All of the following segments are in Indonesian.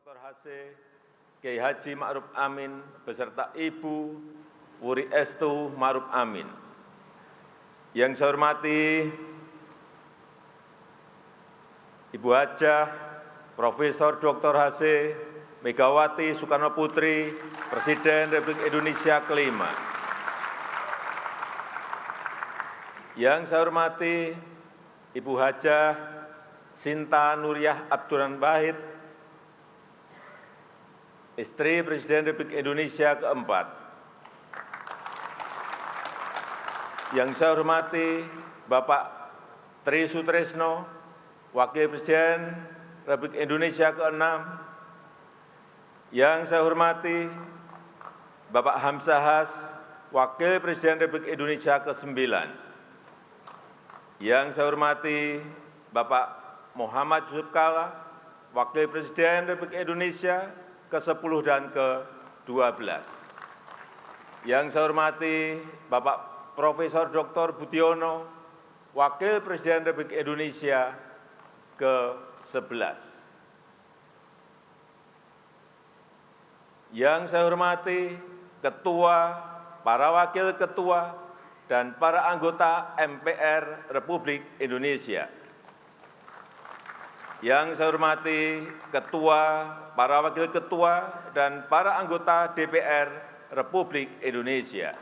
Dr. H.C. Kiai Haji Ma'ruf Amin beserta Ibu Wuri Estu Ma'ruf Amin. Yang saya hormati Ibu Hajah Profesor Dr. H.C. Megawati Soekarno Putri, Presiden Republik Indonesia kelima. Yang saya hormati Ibu Hajah Sinta Nuriyah Abdurrahman Wahid, istri Presiden Republik Indonesia keempat. Yang saya hormati Bapak Tri Sutresno, Wakil Presiden Republik Indonesia keenam. Yang saya hormati Bapak Hamzahas, Wakil Presiden Republik Indonesia ke-9. Yang saya hormati Bapak Muhammad Yusuf Kalla, Wakil Presiden Republik Indonesia ke-10 dan ke-12. Yang saya hormati Bapak Profesor Dr. Budiono, Wakil Presiden Republik Indonesia ke-11. Yang saya hormati Ketua, para Wakil Ketua, dan para anggota MPR Republik Indonesia. Yang saya hormati Ketua, para Wakil Ketua, dan para anggota DPR Republik Indonesia.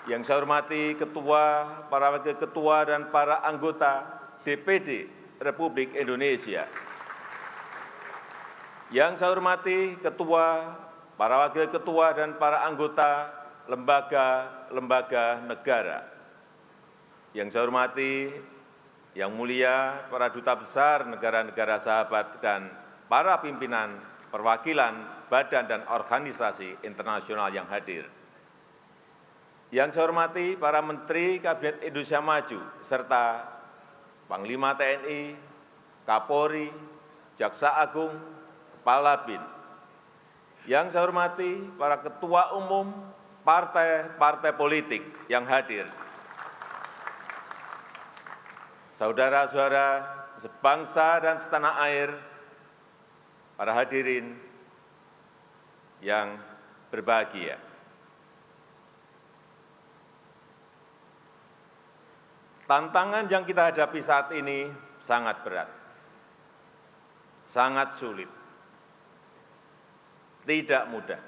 Yang saya hormati Ketua, para Wakil Ketua, dan para anggota DPD Republik Indonesia. Yang saya hormati Ketua, para Wakil Ketua, dan para anggota lembaga-lembaga negara. Yang saya hormati Yang mulia para duta besar negara-negara sahabat dan para pimpinan perwakilan badan dan organisasi internasional yang hadir. Yang saya hormati para Menteri Kabinet Indonesia Maju, serta Panglima TNI, Kapolri, Jaksa Agung, Kepala BIN. Yang saya hormati para Ketua Umum partai-partai politik yang hadir. Saudara-saudara sebangsa dan setanah air, para hadirin yang berbahagia. Tantangan yang kita hadapi saat ini sangat berat, sangat sulit, tidak mudah.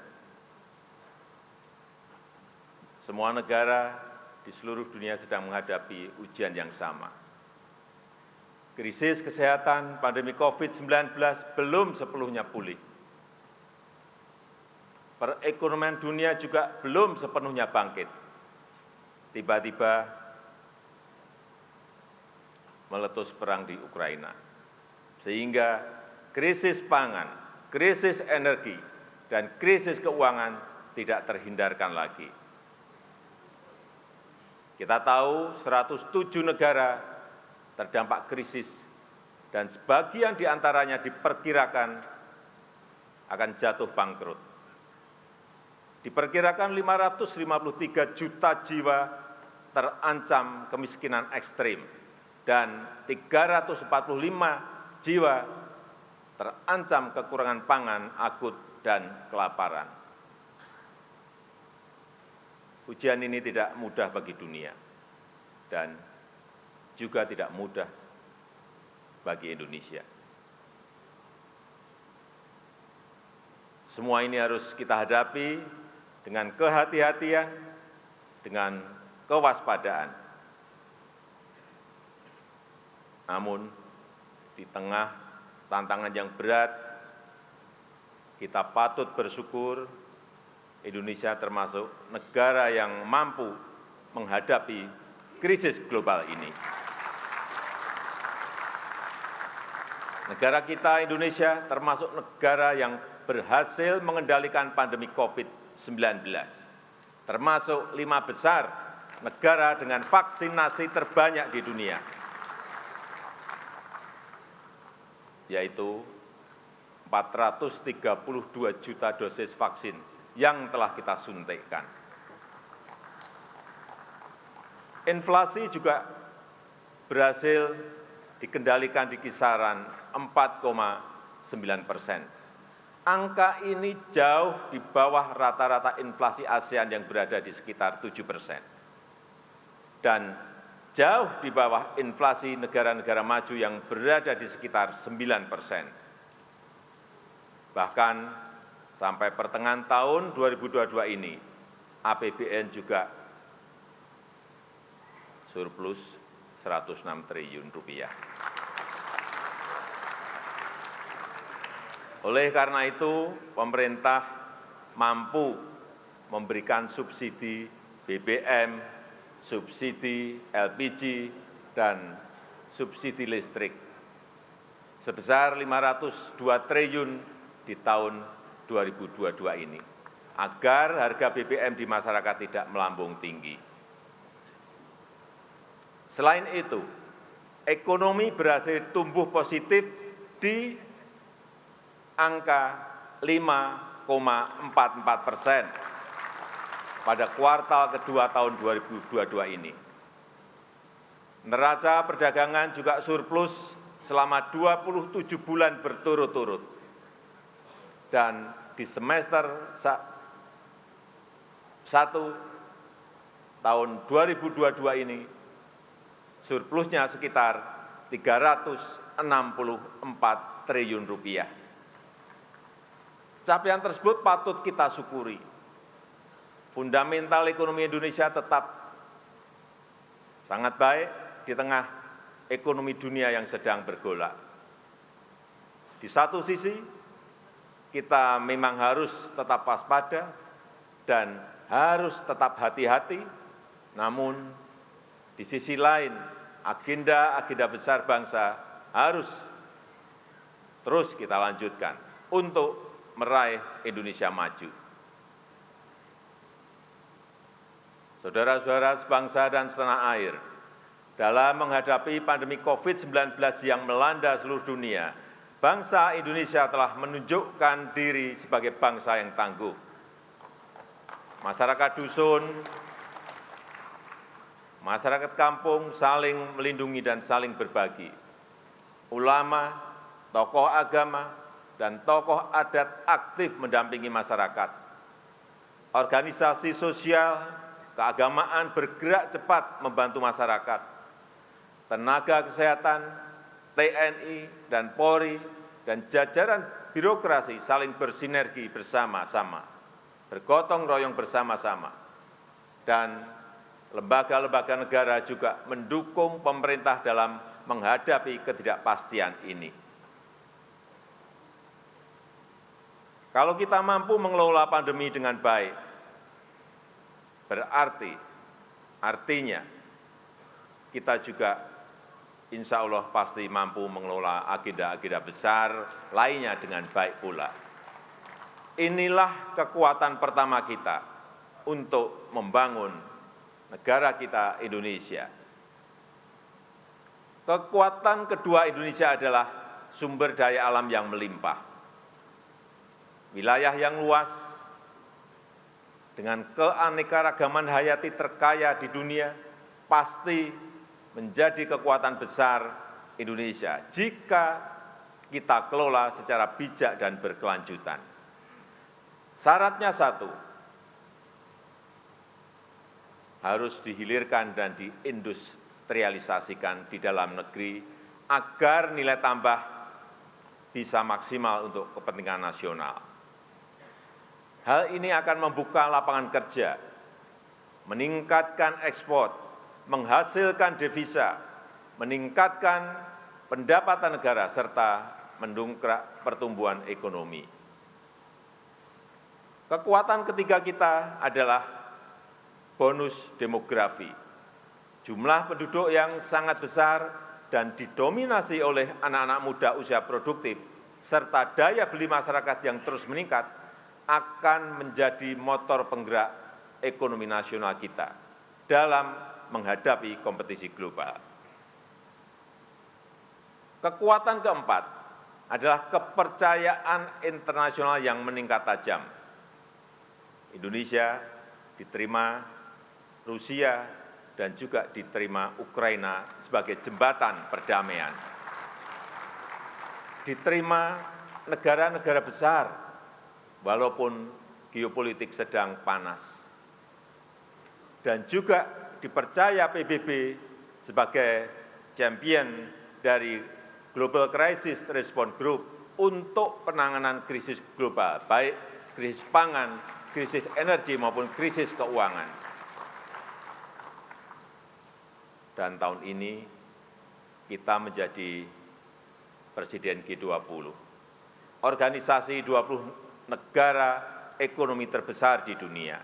Semua negara di seluruh dunia sedang menghadapi ujian yang sama. Krisis kesehatan pandemi COVID-19 belum sepenuhnya pulih. Perekonomian dunia juga belum sepenuhnya bangkit. Tiba-tiba meletus perang di Ukraina. Sehingga krisis pangan, krisis energi, dan krisis keuangan tidak terhindarkan lagi. Kita tahu 107 negara terdampak krisis, dan sebagian di antaranya diperkirakan akan jatuh bangkrut. Diperkirakan 553 juta jiwa terancam kemiskinan ekstrim, dan 345 jiwa terancam kekurangan pangan akut dan kelaparan. Ujian ini tidak mudah bagi dunia, dan juga tidak mudah bagi Indonesia. Semua ini harus kita hadapi dengan kehati-hatian, dengan kewaspadaan. Namun, di tengah tantangan yang berat, kita patut bersyukur Indonesia termasuk negara yang mampu menghadapi krisis global ini. Negara kita, Indonesia, termasuk negara yang berhasil mengendalikan pandemi COVID-19, termasuk 5 besar negara dengan vaksinasi terbanyak di dunia, yaitu 432 juta dosis vaksin yang telah kita suntikkan. Inflasi juga berhasil dikendalikan di kisaran 4,9 Angka ini jauh di bawah rata-rata inflasi ASEAN yang berada di sekitar 7%. Dan jauh di bawah inflasi negara-negara maju yang berada di sekitar 9%. Bahkan sampai pertengahan tahun 2022 ini, APBN juga surplus 106 triliun rupiah. Oleh karena itu, pemerintah mampu memberikan subsidi BBM, subsidi LPG, dan subsidi listrik sebesar 502 triliun di tahun 2022 ini, agar harga BBM di masyarakat tidak melambung tinggi. Selain itu, ekonomi berhasil tumbuh positif di angka 5,44% pada kuartal kedua tahun 2022 ini. Neraca perdagangan juga surplus selama 27 bulan berturut-turut. Dan di semester 1 tahun 2022 ini, surplusnya sekitar 364 triliun rupiah. Capaian tersebut patut kita syukuri. Fundamental ekonomi Indonesia tetap sangat baik di tengah ekonomi dunia yang sedang bergolak. Di satu sisi, kita memang harus tetap waspada dan harus tetap hati-hati, namun di sisi lain, agenda-agenda besar bangsa harus terus kita lanjutkan untuk meraih Indonesia maju. Saudara-saudara sebangsa dan setanah air, dalam menghadapi pandemi COVID-19 yang melanda seluruh dunia, bangsa Indonesia telah menunjukkan diri sebagai bangsa yang tangguh. Masyarakat dusun, masyarakat kampung saling melindungi dan saling berbagi. Ulama, tokoh agama, dan tokoh adat aktif mendampingi masyarakat. Organisasi sosial, keagamaan bergerak cepat membantu masyarakat. Tenaga kesehatan, TNI, dan Polri, dan jajaran birokrasi saling bersinergi bersama-sama, bergotong royong bersama-sama. Dan lembaga-lembaga negara juga mendukung pemerintah dalam menghadapi ketidakpastian ini. Kalau kita mampu mengelola pandemi dengan baik, artinya kita juga insya Allah pasti mampu mengelola agenda-agenda besar lainnya dengan baik pula. Inilah kekuatan pertama kita untuk membangun negara kita Indonesia. Kekuatan kedua Indonesia adalah sumber daya alam yang melimpah. Wilayah yang luas, dengan keanekaragaman hayati terkaya di dunia, pasti menjadi kekuatan besar Indonesia jika kita kelola secara bijak dan berkelanjutan. Syaratnya satu, harus dihilirkan dan diindustrialisasikan di dalam negeri agar nilai tambah bisa maksimal untuk kepentingan nasional. Hal ini akan membuka lapangan kerja, meningkatkan ekspor, menghasilkan devisa, meningkatkan pendapatan negara, serta mendongkrak pertumbuhan ekonomi. Kekuatan ketiga kita adalah bonus demografi. Jumlah penduduk yang sangat besar dan didominasi oleh anak-anak muda usia produktif, serta daya beli masyarakat yang terus meningkat, akan menjadi motor penggerak ekonomi nasional kita dalam menghadapi kompetisi global. Kekuatan keempat adalah kepercayaan internasional yang meningkat tajam. Indonesia diterima Rusia dan juga diterima Ukraina sebagai jembatan perdamaian. Diterima negara-negara besar, walaupun geopolitik sedang panas. Dan juga dipercaya PBB sebagai champion dari Global Crisis Response Group untuk penanganan krisis global, baik krisis pangan, krisis energi maupun krisis keuangan. Dan tahun ini kita menjadi Presiden G20, organisasi 20 negara ekonomi terbesar di dunia.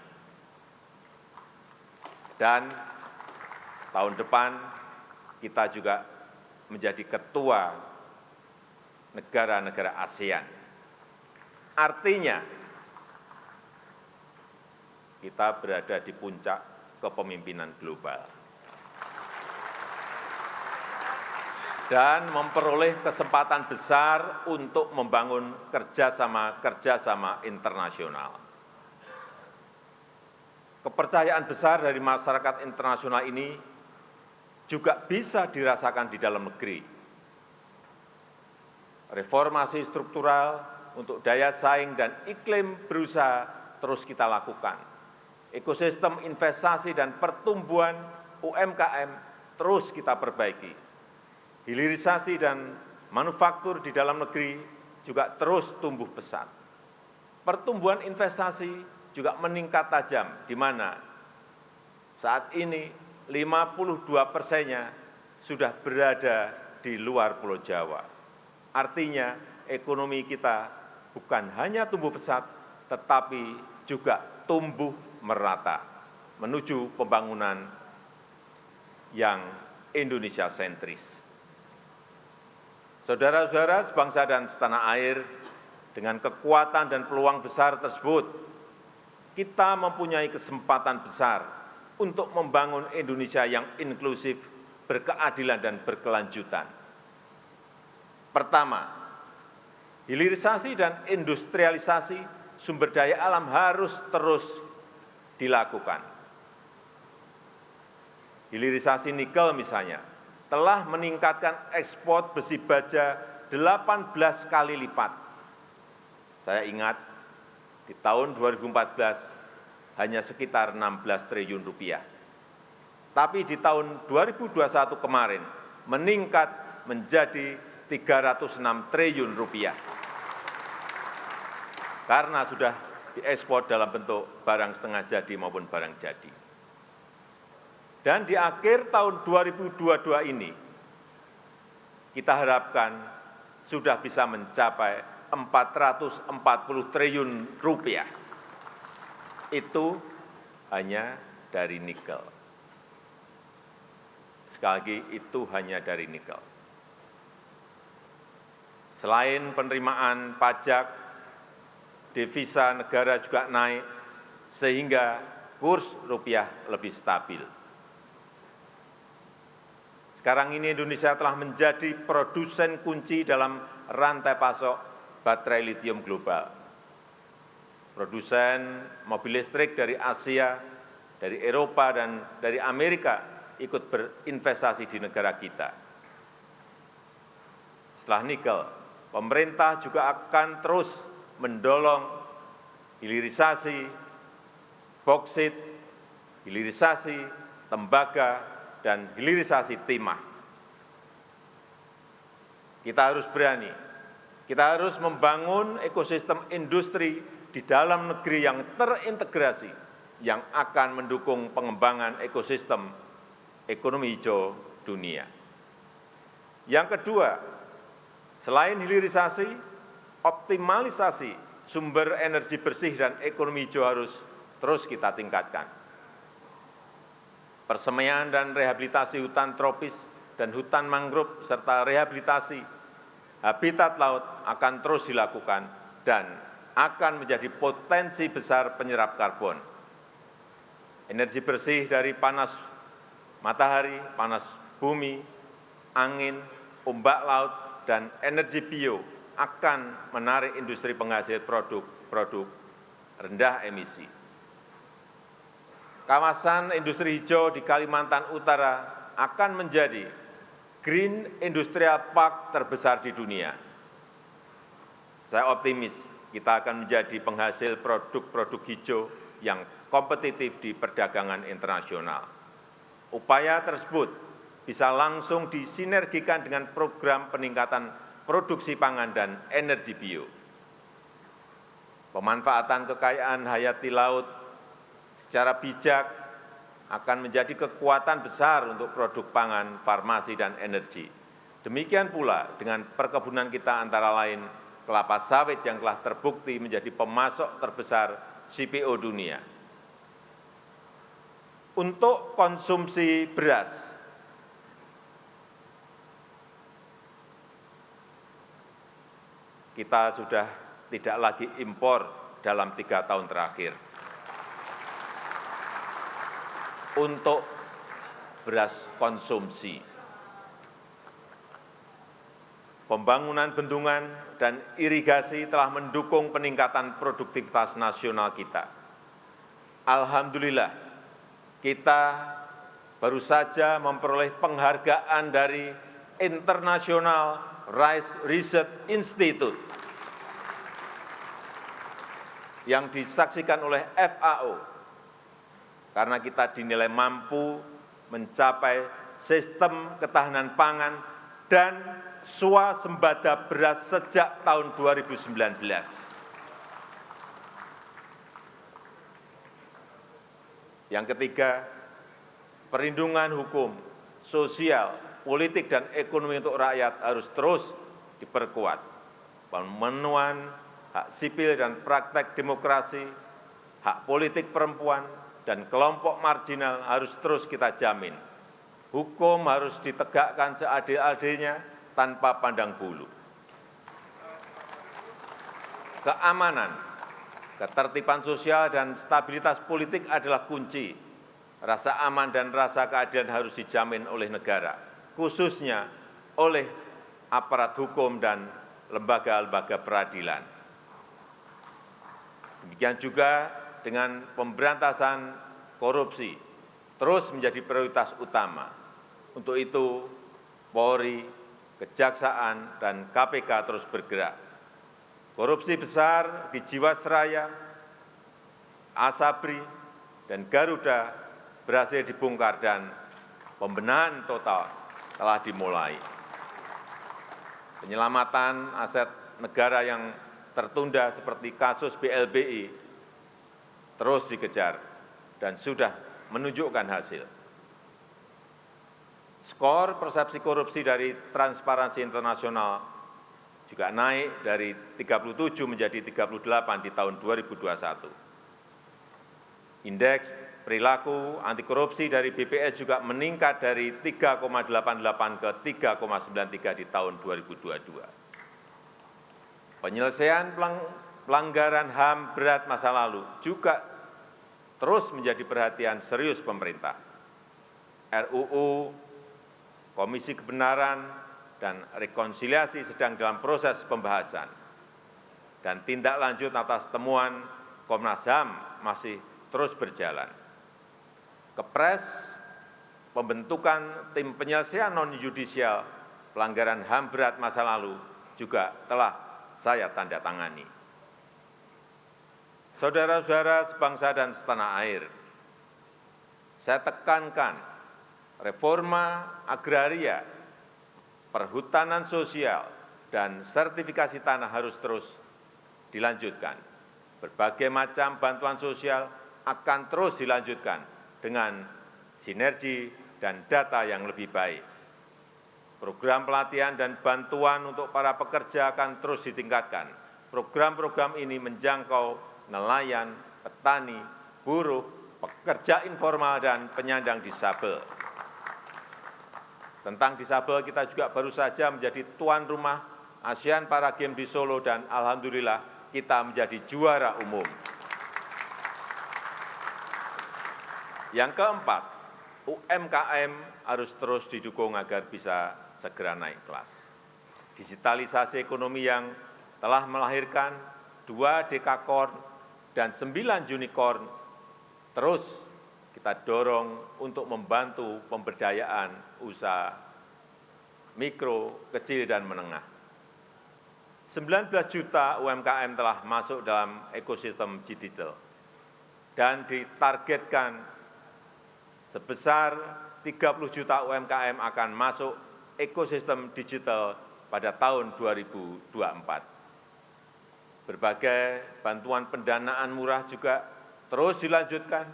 Dan tahun depan kita juga menjadi ketua negara-negara ASEAN. Artinya, kita berada di puncak kepemimpinan global. Dan memperoleh kesempatan besar untuk membangun kerjasama internasional. Kepercayaan besar dari masyarakat internasional ini juga bisa dirasakan di dalam negeri. Reformasi struktural untuk daya saing dan iklim berusaha terus kita lakukan. Ekosistem investasi dan pertumbuhan UMKM terus kita perbaiki. Hilirisasi dan manufaktur di dalam negeri juga terus tumbuh pesat. Pertumbuhan investasi juga meningkat tajam, di mana saat ini 52%-nya sudah berada di luar Pulau Jawa. Artinya ekonomi kita bukan hanya tumbuh pesat, tetapi juga tumbuh merata menuju pembangunan yang Indonesia sentris. Saudara-saudara sebangsa dan setanah air, dengan kekuatan dan peluang besar tersebut, kita mempunyai kesempatan besar untuk membangun Indonesia yang inklusif, berkeadilan, dan berkelanjutan. Pertama, hilirisasi dan industrialisasi sumber daya alam harus terus dilakukan. Hilirisasi nikel misalnya, telah meningkatkan ekspor besi baja 18 kali lipat. Saya ingat di tahun 2014 hanya sekitar 16 triliun rupiah. Tapi di tahun 2021 kemarin meningkat menjadi 306 triliun rupiah. Karena sudah diekspor dalam bentuk barang setengah jadi maupun barang jadi. Dan di akhir tahun 2022 ini, kita harapkan sudah bisa mencapai 440 triliun rupiah. Itu hanya dari nikel. Sekali lagi, itu hanya dari nikel. Selain penerimaan pajak, devisa negara juga naik, sehingga kurs rupiah lebih stabil. Sekarang ini Indonesia telah menjadi produsen kunci dalam rantai pasok baterai litium global. Produsen mobil listrik dari Asia, dari Eropa, dan dari Amerika ikut berinvestasi di negara kita. Setelah nikel, pemerintah juga akan terus mendorong hilirisasi boksit, hilirisasi tembaga, dan hilirisasi timah. Kita harus berani, kita harus membangun ekosistem industri di dalam negeri yang terintegrasi, yang akan mendukung pengembangan ekosistem ekonomi hijau dunia. Yang kedua, selain hilirisasi, optimalisasi sumber energi bersih dan ekonomi hijau harus terus kita tingkatkan. Persemaian dan rehabilitasi hutan tropis dan hutan mangrove serta rehabilitasi habitat laut akan terus dilakukan dan akan menjadi potensi besar penyerap karbon. Energi bersih dari panas matahari, panas bumi, angin, ombak laut, dan energi bio akan menarik industri penghasil produk-produk rendah emisi. Kawasan industri hijau di Kalimantan Utara akan menjadi Green Industrial Park terbesar di dunia. Saya optimis kita akan menjadi penghasil produk-produk hijau yang kompetitif di perdagangan internasional. Upaya tersebut bisa langsung disinergikan dengan program peningkatan produksi pangan dan energi bio. Pemanfaatan kekayaan hayati laut secara bijak akan menjadi kekuatan besar untuk produk pangan, farmasi, dan energi. Demikian pula dengan perkebunan kita antara lain kelapa sawit yang telah terbukti menjadi pemasok terbesar CPO dunia. Untuk konsumsi beras, kita sudah tidak lagi impor dalam 3 tahun terakhir. Untuk beras konsumsi, pembangunan bendungan dan irigasi telah mendukung peningkatan produktivitas nasional kita. Alhamdulillah, kita baru saja memperoleh penghargaan dari International Rice Research Institute yang disaksikan oleh FAO karena kita dinilai mampu mencapai sistem ketahanan pangan dan swasembada beras sejak tahun 2019. Yang ketiga, perlindungan hukum, sosial, politik, dan ekonomi untuk rakyat harus terus diperkuat. Pemenuhan hak sipil dan praktek demokrasi, hak politik perempuan, dan kelompok marginal harus terus kita jamin. Hukum harus ditegakkan seadil-adilnya tanpa pandang bulu. Keamanan, ketertiban sosial, dan stabilitas politik adalah kunci. Rasa aman dan rasa keadilan harus dijamin oleh negara, khususnya oleh aparat hukum dan lembaga-lembaga peradilan. Demikian juga dengan pemberantasan korupsi terus menjadi prioritas utama. Untuk itu, Polri, Kejaksaan, dan KPK terus bergerak. Korupsi besar di Jiwasraya, Asabri, dan Garuda berhasil dibongkar dan pembenahan total telah dimulai. Penyelamatan aset negara yang tertunda seperti kasus BLBI terus dikejar dan sudah menunjukkan hasil. Skor persepsi korupsi dari Transparansi Internasional juga naik dari 37 menjadi 38 di tahun 2021. Indeks perilaku anti korupsi dari BPS juga meningkat dari 3,88 ke 3,93 di tahun 2022. Penyelesaian pelanggaran HAM berat masa lalu juga terus menjadi perhatian serius pemerintah. RUU, Komisi Kebenaran dan Rekonsiliasi sedang dalam proses pembahasan, dan tindak lanjut atas temuan Komnas HAM masih terus berjalan. Kepres pembentukan tim penyelesaian non-yudisial pelanggaran HAM berat masa lalu juga telah saya tanda tangani. Saudara-saudara sebangsa dan setanah air, saya tekankan reforma agraria, perhutanan sosial, dan sertifikasi tanah harus terus dilanjutkan. Berbagai macam bantuan sosial akan terus dilanjutkan dengan sinergi dan data yang lebih baik. Program pelatihan dan bantuan untuk para pekerja akan terus ditingkatkan. Program-program ini menjangkau nelayan, petani, buruh, pekerja informal, dan penyandang disabel. Tentang disabel, kita juga baru saja menjadi tuan rumah ASEAN Para Games di Solo, dan alhamdulillah kita menjadi juara umum. Yang keempat, UMKM harus terus didukung agar bisa segera naik kelas. Digitalisasi ekonomi yang telah melahirkan 2 dekakorn dan 9 unicorn terus kita dorong untuk membantu pemberdayaan usaha mikro, kecil, dan menengah. 19 juta UMKM telah masuk dalam ekosistem digital dan ditargetkan sebesar 30 juta UMKM akan masuk ekosistem digital pada tahun 2024. Berbagai bantuan pendanaan murah juga terus dilanjutkan.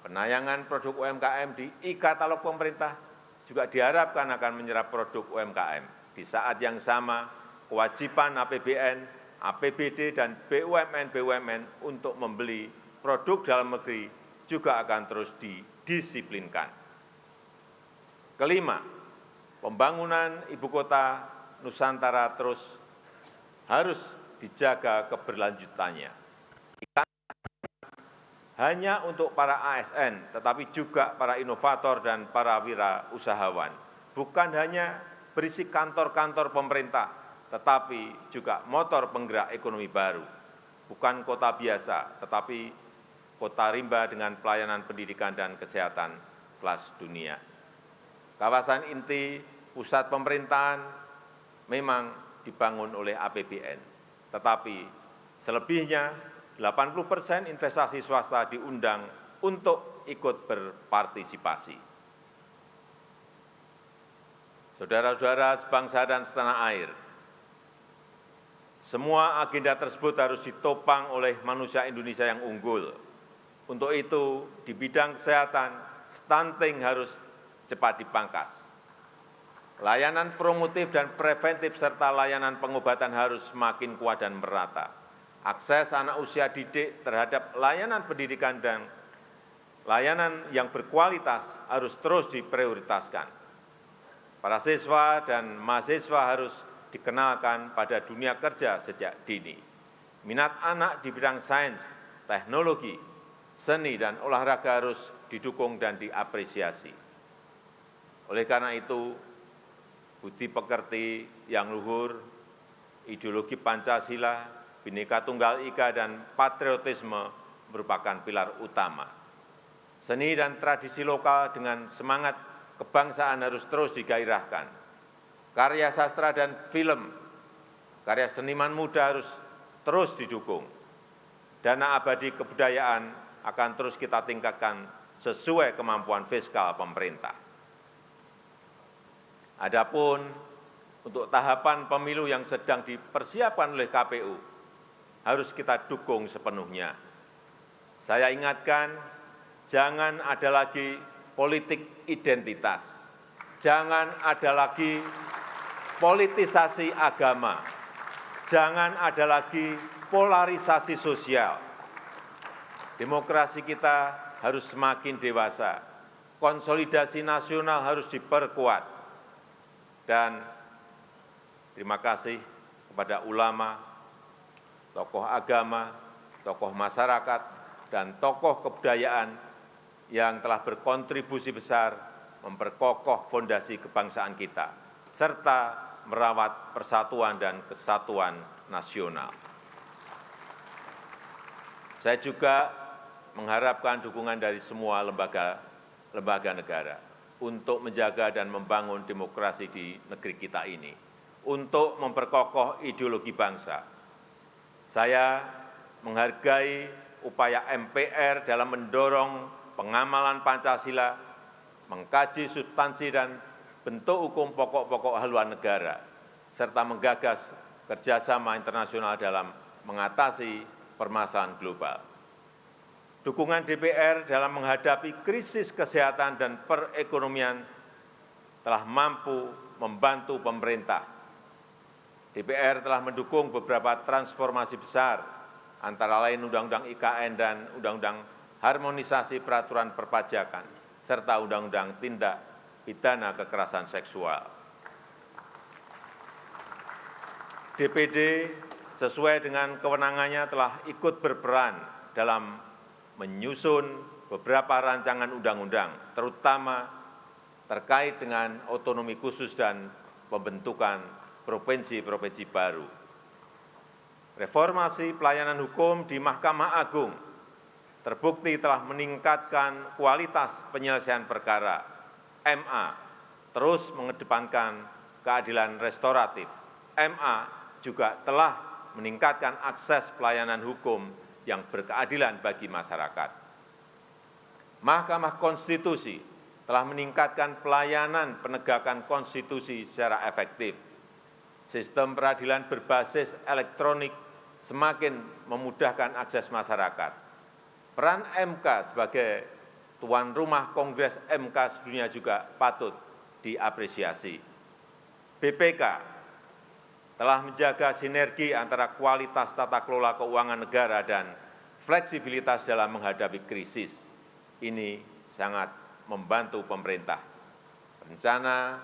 Penayangan produk UMKM di e-katalog pemerintah juga diharapkan akan menyerap produk UMKM. Di saat yang sama, kewajiban APBN, APBD, dan BUMN untuk membeli produk dalam negeri juga akan terus didisiplinkan. Kelima, pembangunan ibu kota Nusantara terus harus dijaga keberlanjutannya. Hanya untuk para ASN, tetapi juga para inovator dan para wirausahawan. Bukan hanya berisi kantor-kantor pemerintah, tetapi juga motor penggerak ekonomi baru. Bukan kota biasa, tetapi kota rimba dengan pelayanan pendidikan dan kesehatan kelas dunia. Kawasan inti pusat pemerintahan memang dibangun oleh APBN, tetapi selebihnya 80% investasi swasta diundang untuk ikut berpartisipasi. Saudara-saudara sebangsa dan setanah air, semua agenda tersebut harus ditopang oleh manusia Indonesia yang unggul. Untuk itu, di bidang kesehatan, stunting harus cepat dipangkas. Layanan promotif dan preventif serta layanan pengobatan harus semakin kuat dan merata. Akses anak usia didik terhadap layanan pendidikan dan layanan yang berkualitas harus terus diprioritaskan. Para siswa dan mahasiswa harus dikenalkan pada dunia kerja sejak dini. Minat anak di bidang sains, teknologi, seni, dan olahraga harus didukung dan diapresiasi. Oleh karena itu, budi pekerti yang luhur, ideologi Pancasila, Bhinneka Tunggal Ika, dan patriotisme merupakan pilar utama. Seni dan tradisi lokal dengan semangat kebangsaan harus terus digairahkan. Karya sastra dan film, karya seniman muda harus terus didukung. Dana abadi kebudayaan akan terus kita tingkatkan sesuai kemampuan fiskal pemerintah. Adapun untuk tahapan pemilu yang sedang dipersiapkan oleh KPU, harus kita dukung sepenuhnya. Saya ingatkan, jangan ada lagi politik identitas, jangan ada lagi politisasi agama, jangan ada lagi polarisasi sosial. Demokrasi kita harus semakin dewasa, konsolidasi nasional harus diperkuat. Dan terima kasih kepada ulama, tokoh agama, tokoh masyarakat, dan tokoh kebudayaan yang telah berkontribusi besar memperkokoh fondasi kebangsaan kita, serta merawat persatuan dan kesatuan nasional. Saya juga mengharapkan dukungan dari semua lembaga negara untuk menjaga dan membangun demokrasi di negeri kita ini, untuk memperkokoh ideologi bangsa. Saya menghargai upaya MPR dalam mendorong pengamalan Pancasila, mengkaji substansi dan bentuk hukum pokok-pokok haluan negara, serta menggagas kerjasama internasional dalam mengatasi permasalahan global. Dukungan DPR dalam menghadapi krisis kesehatan dan perekonomian telah mampu membantu pemerintah. DPR telah mendukung beberapa transformasi besar, antara lain Undang-Undang IKN dan Undang-Undang Harmonisasi Peraturan Perpajakan, serta Undang-Undang Tindak Pidana Kekerasan Seksual. DPD sesuai dengan kewenangannya telah ikut berperan dalam menyusun beberapa rancangan undang-undang, terutama terkait dengan otonomi khusus dan pembentukan provinsi-provinsi baru. Reformasi pelayanan hukum di Mahkamah Agung terbukti telah meningkatkan kualitas penyelesaian perkara. MA terus mengedepankan keadilan restoratif. MA juga telah meningkatkan akses pelayanan hukum yang berkeadilan bagi masyarakat. Mahkamah Konstitusi telah meningkatkan pelayanan penegakan konstitusi secara efektif. Sistem peradilan berbasis elektronik semakin memudahkan akses masyarakat. Peran MK sebagai tuan rumah Kongres MK sedunia juga patut diapresiasi. BPK telah menjaga sinergi antara kualitas tata kelola keuangan negara dan fleksibilitas dalam menghadapi krisis. Ini sangat membantu pemerintah. Rencana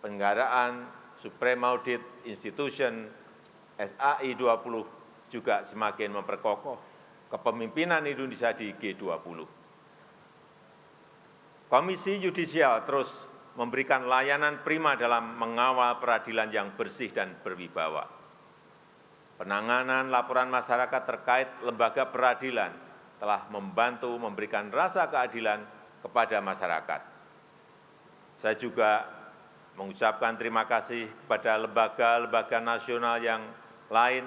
penggaraan Supreme Audit Institution SAI 20 juga semakin memperkokoh kepemimpinan Indonesia di G20. Komisi Yudisial terus memberikan layanan prima dalam mengawal peradilan yang bersih dan berwibawa. Penanganan laporan masyarakat terkait lembaga peradilan telah membantu memberikan rasa keadilan kepada masyarakat. Saya juga mengucapkan terima kasih kepada lembaga-lembaga nasional yang lain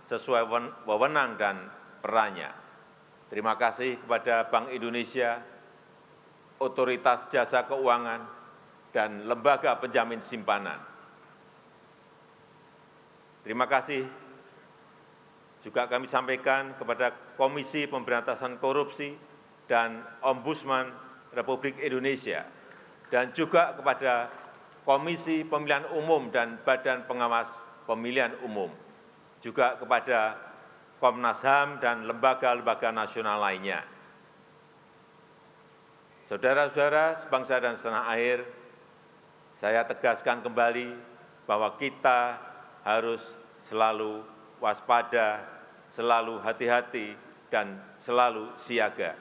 sesuai wewenang dan perannya. Terima kasih kepada Bank Indonesia, Otoritas Jasa Keuangan, dan lembaga penjamin simpanan. Terima kasih juga kami sampaikan kepada Komisi Pemberantasan Korupsi dan Ombudsman Republik Indonesia, dan juga kepada Komisi Pemilihan Umum dan Badan Pengawas Pemilihan Umum, juga kepada Komnas HAM dan lembaga-lembaga nasional lainnya. Saudara-saudara sebangsa dan setanah air, saya tegaskan kembali bahwa kita harus selalu waspada, selalu hati-hati, dan selalu siaga.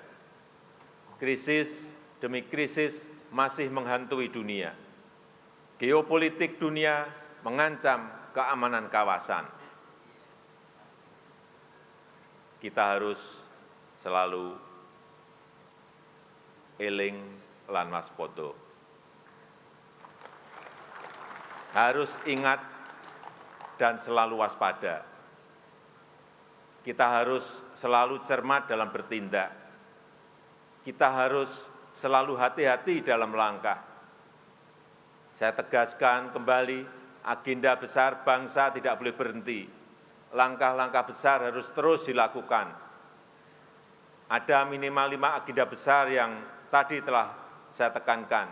Krisis demi krisis masih menghantui dunia. Geopolitik dunia mengancam keamanan kawasan. Kita harus selalu eling lan waspada. Harus ingat dan selalu waspada. Kita harus selalu cermat dalam bertindak. Kita harus selalu hati-hati dalam langkah. Saya tegaskan kembali, agenda besar bangsa tidak boleh berhenti. Langkah-langkah besar harus terus dilakukan. Ada minimal 5 agenda besar yang tadi telah saya tekankan.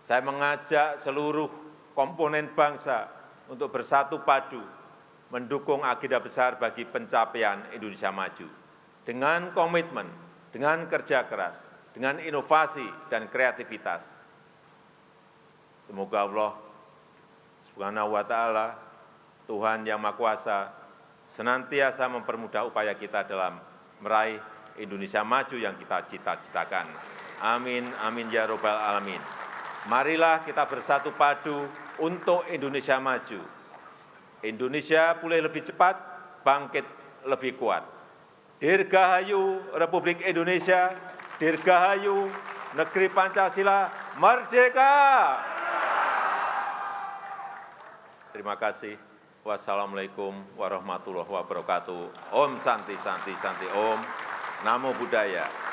Saya mengajak seluruh komponen bangsa untuk bersatu padu mendukung agenda besar bagi pencapaian Indonesia maju. Dengan komitmen, dengan kerja keras, dengan inovasi dan kreativitas. Semoga Allah Subhanahu wa Ta'ala, Tuhan Yang Maha Kuasa, senantiasa mempermudah upaya kita dalam meraih Indonesia maju yang kita cita-citakan. Amin, amin ya robbal alamin. Marilah kita bersatu padu untuk Indonesia maju. Indonesia pulih lebih cepat, bangkit lebih kuat. Dirgahayu Republik Indonesia, dirgahayu negeri Pancasila, merdeka! Terima kasih. Wassalamualaikum warahmatullahi wabarakatuh. Om Santi Santi Santi Om. Namo Buddhaya.